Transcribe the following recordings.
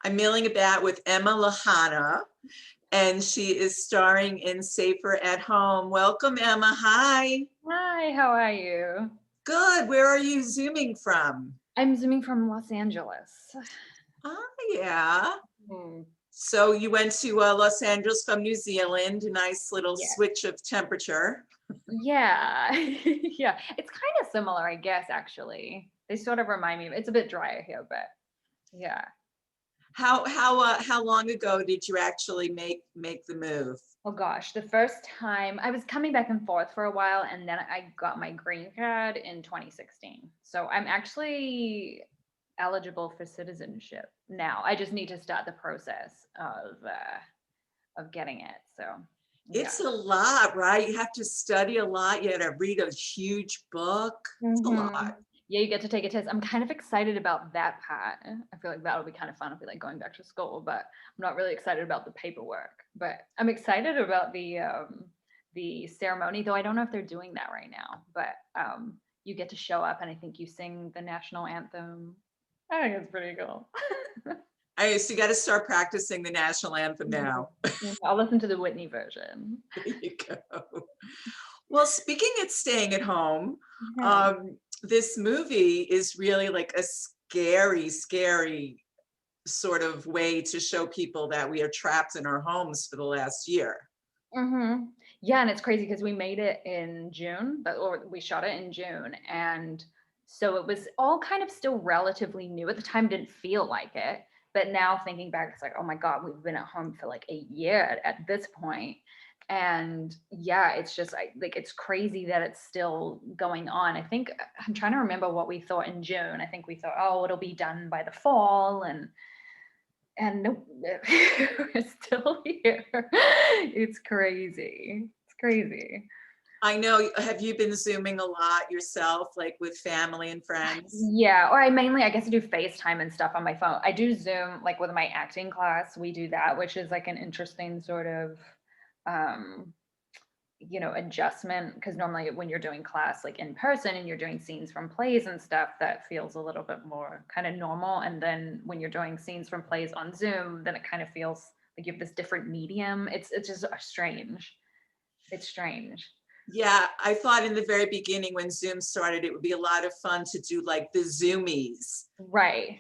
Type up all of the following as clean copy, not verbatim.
I'm milling about with Emma Lahana, and she is starring in Safer at Home. Welcome, Emma. Hi. Hi, how are you? Good. Where are you Zooming from? I'm zooming from Los Angeles. Oh, yeah. Hmm. So you went to Los Angeles from New Zealand, a nice little Yeah. switch of temperature. Yeah. Yeah. It's kind of similar, I guess, actually. They sort of remind me of it's a bit drier here, but yeah. How long ago did you actually make the move? Oh gosh, the first time I was coming back and forth for a while, and then I got my green card in 2016. So I'm actually eligible for citizenship now. I just need to start the process of getting it. So yeah. It's a lot, right? You have to study a lot. You had to read a huge book. It's a lot. Mhm. Yeah, you get to take a test. I'm kind of excited about that part. I feel like that'll be kind of fun. I'll be like going back to school, but I'm not really excited about the paperwork. But I'm excited about the ceremony, though I don't know if they're doing that right now. But you get to show up and I think you sing the national anthem. I think it's pretty cool. So you got to start practicing the national anthem Mhm. now. Mhm. I'll listen to the Whitney version. There you go. Well, speaking of staying at home, Mhm. this movie is really like a scary sort of way to show people that we are trapped in our homes for the last year. Mhm. Yeah, and it's crazy because we made it in June, but or we shot it in June, and so it was all kind of still relatively new. At the time, didn't feel like it, but now thinking back, it's like, oh my God, we've been at home for like 8 years at this point. And yeah, it's just like it's crazy that it's still going on. I think I'm trying to remember what we thought in June. I think we thought, oh, it'll be done by the fall, and nope, it's still here. It's crazy. It's crazy. I know. Have you been Zooming a lot yourself, like with family and friends? Yeah, or I guess I do FaceTime and stuff on my phone. I do Zoom, like with my acting class, we do that, which is like an interesting sort of um adjustment because normally when you're doing class like in person and you're doing scenes from plays and stuff, that feels a little bit more kind of normal. And then when you're doing scenes from plays on Zoom, then it kind of feels like you have this different medium. It's just strange. It's strange. Yeah, I thought in the very beginning when Zoom started, it would be a lot of fun to do like the Zoomies. Right.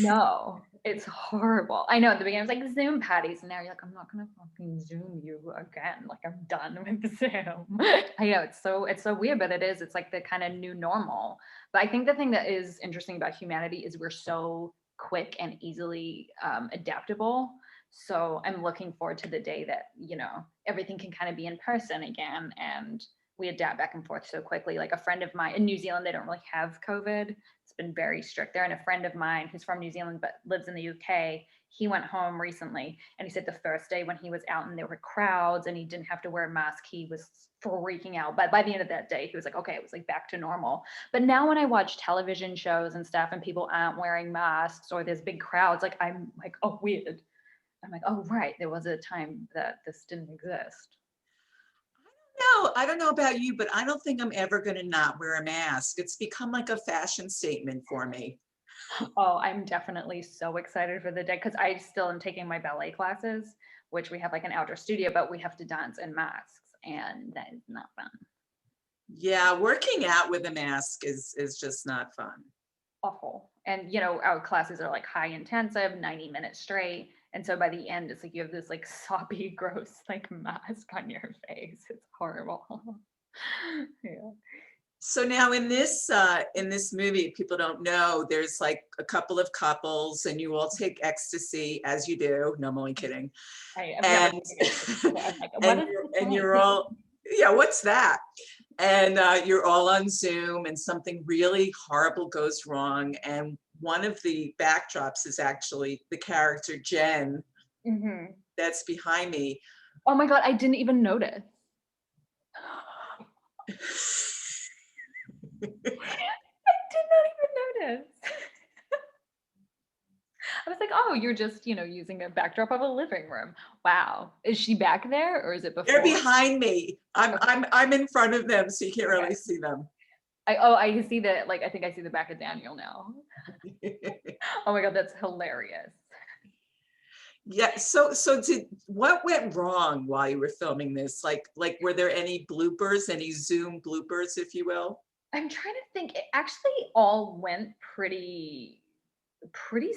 No, it's horrible. I know at the beginning it was like Zoom patties, and now you're like, I'm not gonna fucking Zoom you again. Like I'm done with Zoom. I know it's so weird, but it is. It's like the kind of new normal. But I think the thing that is interesting about humanity is we're so quick and easily adaptable. So I'm looking forward to the day that everything can kind of be in person again, and we adapt back and forth so quickly. Like a friend of mine in New Zealand, they don't really have COVID. It's been very strict there. And a friend of mine who's from New Zealand but lives in the UK, he went home recently and he said the first day when he was out and there were crowds and he didn't have to wear a mask, he was freaking out. But by the end of that day, he was like, okay, it was like back to normal. But now when I watch television shows and stuff and people aren't wearing masks or there's big crowds, like I'm like, oh, weird. I'm like, oh, right. There was a time that this didn't exist. No, I don't know about you, but I don't think I'm ever going to not wear a mask. It's become like a fashion statement for me. Oh, I'm definitely so excited for the day because I still am taking my ballet classes, which we have like an outdoor studio, but we have to dance in masks, and that is not fun. Yeah, working out with a mask is just not fun. Awful. And our classes are like high intensive, 90 minutes straight. And so by the end, it's like you have this like soppy, gross like mask on your face. It's horrible. Yeah. So now in this movie, people don't know, there's like a couple of couples and you all take ecstasy as you do. No, I'm only kidding. I've never And taken it before. I'm like, what and is the you're thing? all, yeah, what's that? And you're all on Zoom and something really horrible goes wrong. And one of the backdrops is actually the character Jen Hmm. that's behind me. Oh my God, I didn't even notice. I did not even notice. I was like, "Oh, you're just, using a backdrop of a living room. Wow. Is she back there or is it They're before?" behind me. Okay, I'm in front of them, so you can't okay. really see them. I see the like I think I see the back of Daniel now. Oh my God, that's hilarious. Yeah, so did what went wrong while you were filming this? Like were there any bloopers, any Zoom bloopers, if you will? I'm trying to think. It actually all went pretty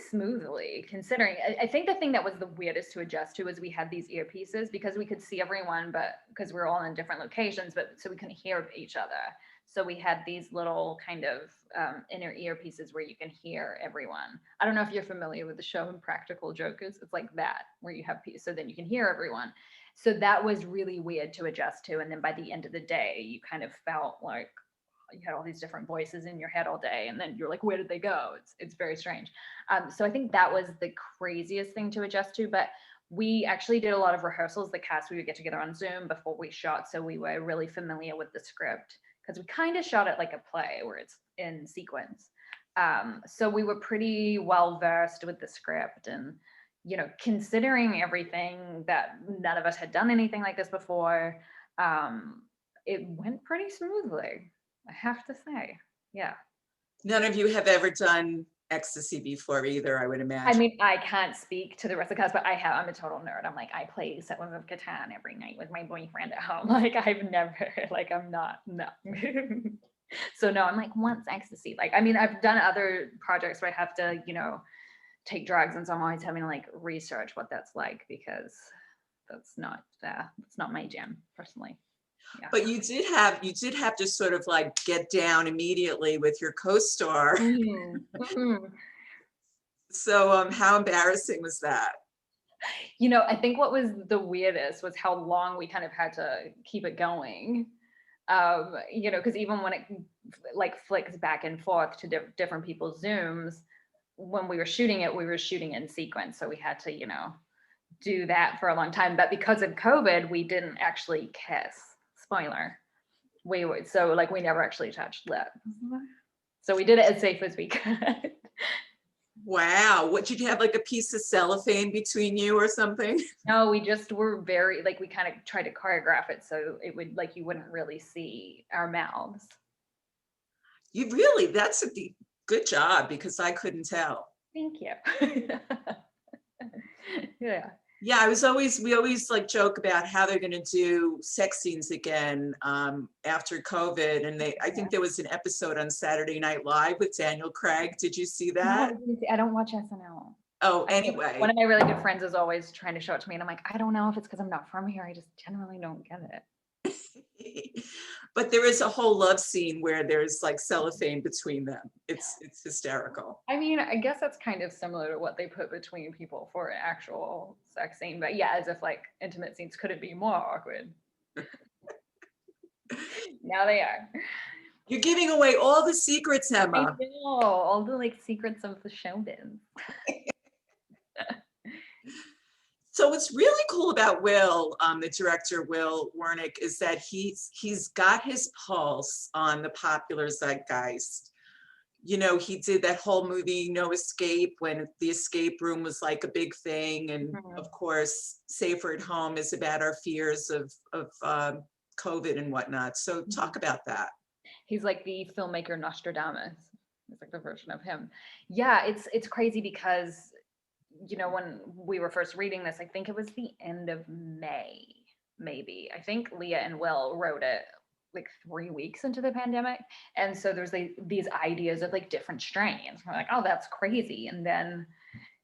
smoothly considering. I think the thing that was the weirdest to adjust to was we had these earpieces because we could see everyone, but because we're all in different locations, but so we couldn't hear each other. So we had these little kind of inner earpieces where you can hear everyone. I don't know if you're familiar with the show Impractical Jokers. It's like that where you have so then you can hear everyone. So that was really weird to adjust to. And then by the end of the day, you kind of felt like you had all these different voices in your head all day, and then you're like, where did they go? It's very strange. So I think that was the craziest thing to adjust to. But we actually did a lot of rehearsals. The cast, we would get together on Zoom before we shot, so we were really familiar with the script because we kind of shot it like a play where it's in sequence. So we were pretty well versed with the script, and considering everything that none of us had done anything like this before, it went pretty smoothly. I have to say, yeah. None of you have ever done ecstasy before either, I would I imagine. mean, I can't speak to the rest of the cast, but I'm a total nerd. I'm like, I play Settlers of Catan every night with my boyfriend at home. Like, I've never, like, I'm not, no. So no, I'm like, once ecstasy. Like, I mean, I've done other projects where I have to, take drugs, and so I'm always having to like research what that's like because that's not my jam personally. Yeah. But you did have to sort of like get down immediately with your co-star. Mhm, mhm. So how embarrassing was that? I think what was the weirdest was how long we kind of had to keep it going. Because even when it like flicks back and forth to different people's Zooms, when we were shooting in sequence. So we had to, do that for a long time. But because of COVID, we didn't actually kiss. Spoiler. So like we never actually touched lips. So we did it as safe as we could. Wow, what did you have like a piece of cellophane between you or something? No, we just were very like we kind of tried to choreograph it so it would like you wouldn't really see our mouths. You really, that's good job because I couldn't tell. Thank you. Yeah. Yeah, we always like joke about how they're going to do sex scenes again after COVID. And I think there was an episode on Saturday Night Live with Daniel Craig. Did you see No, that? I don't watch SNL. Oh, I know one anyway. of my really good friends is always trying to show it to me, and I'm like, I don't know if it's because I'm not from here. I just generally don't get it. But there is a whole love scene where there's like cellophane between them. It's hysterical. I mean, I guess that's kind of similar to what they put between people for an actual sex scene, but yeah, as if like intimate scenes couldn't be more awkward. Now they are. You're giving away all the secrets, I Emma. know all the like secrets of the showbiz. So what's really cool about Will, the director Will Wernick, is that he's got his pulse on the popular zeitgeist. He did that whole movie No Escape when the escape room was like a big thing, and Mhm. of course, Safer at Home is about our fears of COVID and whatnot. So talk about that. He's like the filmmaker Nostradamus. It's like the version of him. Yeah, it's crazy because when we were first reading this, I think it was the end of May, maybe. I think Leah and Will wrote it like 3 weeks into the pandemic. And so there's like these ideas of like different strains. We're like, oh, that's crazy. And then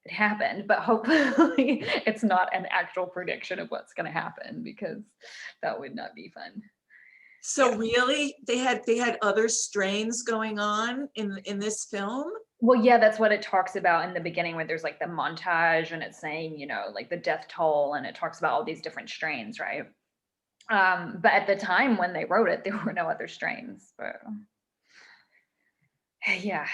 it happened. But hopefully it's not an actual prediction of what's gonna happen because that would not be fun. So Yeah. really, they had other strains going on in this film. Well, yeah, that's what it talks about in the beginning where there's like the montage and it's saying, like the death toll and it talks about all these different strains, right? But at the time when they wrote it, there were no other strains. But yeah,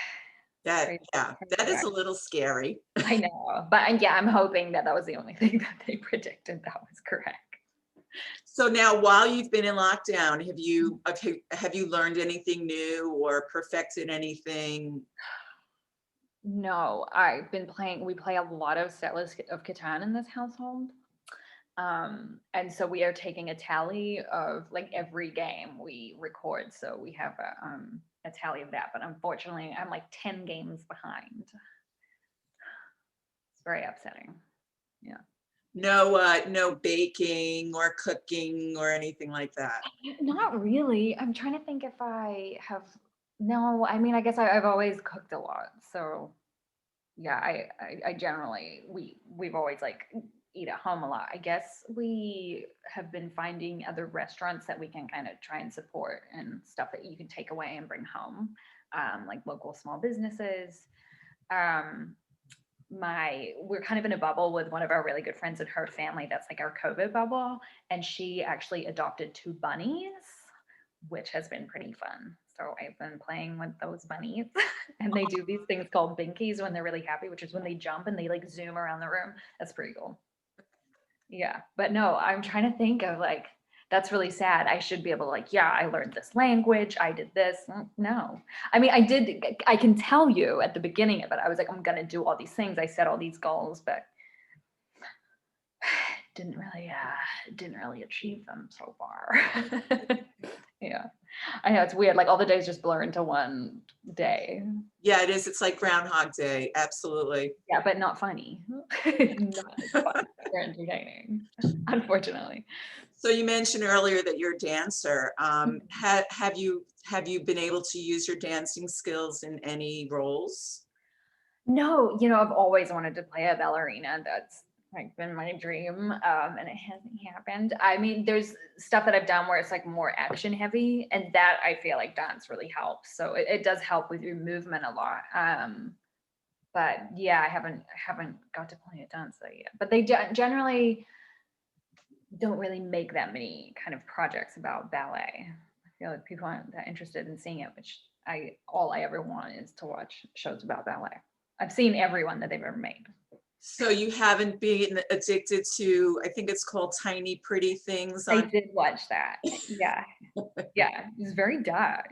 That crazy, yeah, crazy that is guy. a little scary. I know, but yeah, I'm hoping that was the only thing that they predicted that was correct. So now, while you've been in lockdown, have you learned anything new or perfected anything? No, I've been playing. We play a lot of Settlers of Catan in this household. And so we are taking a tally of like every game we record. So we have a tally of that. But unfortunately, I'm like 10 games behind. It's very upsetting. Yeah. No baking or cooking or anything like that. Not really. I'm trying to think if I have. No, I mean, I guess I've always cooked a lot. So yeah, I generally, we've always like eat at home a lot. I guess we have been finding other restaurants that we can kind of try and support and stuff that you can take away and bring home, like local small businesses. Um, we're kind of in a bubble with one of our really good friends and her family. That's like our COVID bubble. And she actually adopted 2 bunnies, which has been pretty fun. So I've been playing with those bunnies and they do these things called binkies when they're really happy, which is when they jump and they like zoom around the room. That's pretty cool. Yeah. But no, I'm trying to think of like, that's really sad. I should be able to like, yeah, I learned this language. I did this. No. I mean, I can tell you at the beginning of it, I was like, I'm going to do all these things. I set all these goals, but didn't really achieve them so far. Yeah. I know it's weird. Like all the days just blur into one day. Yeah, it is. It's like Groundhog Day. Absolutely. Yeah, but not funny. Not fun or entertaining, unfortunately. So you mentioned earlier that you're a dancer. Have you been able to use your dancing skills in any roles? No, I've always wanted to play a ballerina. That's like been my dream, and it hasn't happened. I mean, there's stuff that I've done where it's like more action heavy, and that I feel like dance really helps. So it does help with your movement a lot. But yeah, I haven't got to play a dancer yet. But they generally don't really make that many kind of projects about ballet. I feel like people aren't that interested in seeing it, which all I ever want is to watch shows about ballet. I've seen everyone that they've ever made. So you haven't been addicted to, I think it's called Tiny Pretty Things I on. did watch that. Yeah. Yeah. It was very dark.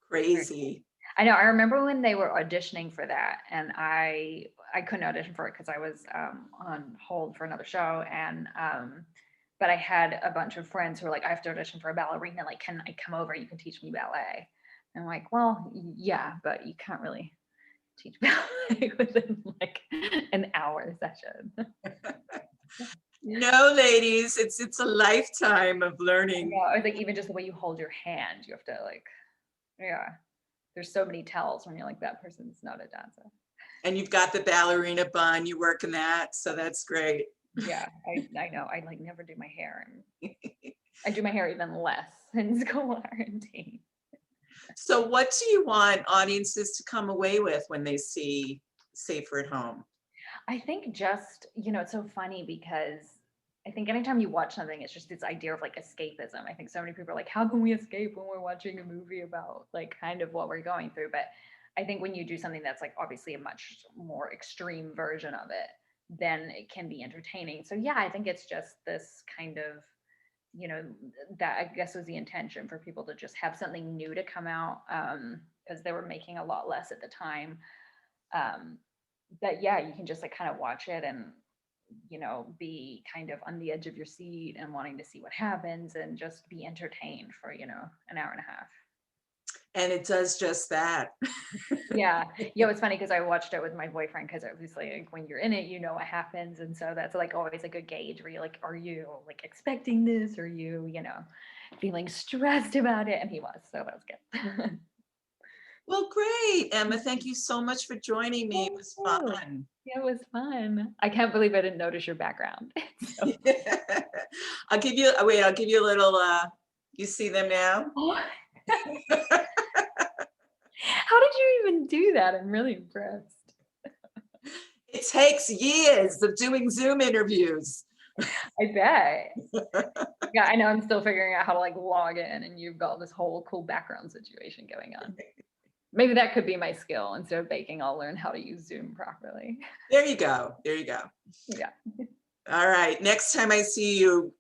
Crazy. I know. I remember when they were auditioning for that, and I couldn't audition for it because I was on hold for another show, and but I had a bunch of friends who were like, I have to audition for a ballerina. Like, can I come over? You can teach me ballet. And I'm like, well, yeah, but you can't really teach ballet within like an hour session. No, ladies, it's a lifetime of learning. Yeah, I was like, even just the way you hold your hand, you have to like, yeah. There's so many tells when you're like, that person's not a dancer. And you've got the ballerina bun, you work in that, so that's great. Yeah, I know. I like never do my hair, and I do my hair even less in school R&D. So what do you want audiences to come away with when they see Safer at Home? I think just, it's so funny because I think anytime you watch something, it's just this idea of like escapism. I think so many people are like, how can we escape when we're watching a movie about like kind of what we're going through? But I think when you do something that's like obviously a much more extreme version of it, then it can be entertaining. So yeah, I think it's just this kind of, that I guess was the intention for people to just have something new to come out, because they were making a lot less at the time. But yeah, you can just like kind of watch it and be kind of on the edge of your seat and wanting to see what happens and just be entertained for, an hour and a half. And it does just that. Yeah. It's funny because I watched it with my boyfriend because obviously like when you're in it, you know what happens. And so that's like always a good gauge where you're like, are you like expecting this? Are you, feeling stressed about it? And he was, so that was good. Well, great, Emma. Thank you so much for joining me. It was fun. Yeah, it was fun. I can't believe I didn't notice your background. So. I'll give you a little, you see them now? Oh. How did you even do that? I'm really impressed. It takes years of doing Zoom interviews. I bet. Yeah, I know. I'm still figuring out how to like log in, and you've got this whole cool background situation going on. Maybe that could be my skill. Instead of baking, I'll learn how to use Zoom properly. There you go. Yeah. All right. Next time I see you,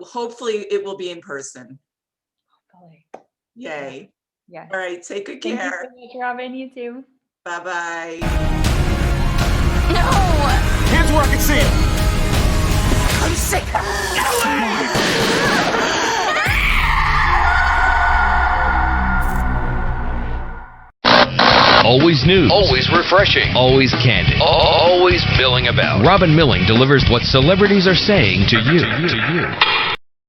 hopefully it will be in person. Hopefully. Yay. Yeah. All right. Take good care. Thank you so much, Robin. You too. Bye-bye. No! Hands where I can see it. I'm sick. Get away! Always news. Always refreshing. Always candid. Always filling calling about. Robin Milling delivers what celebrities are saying to you.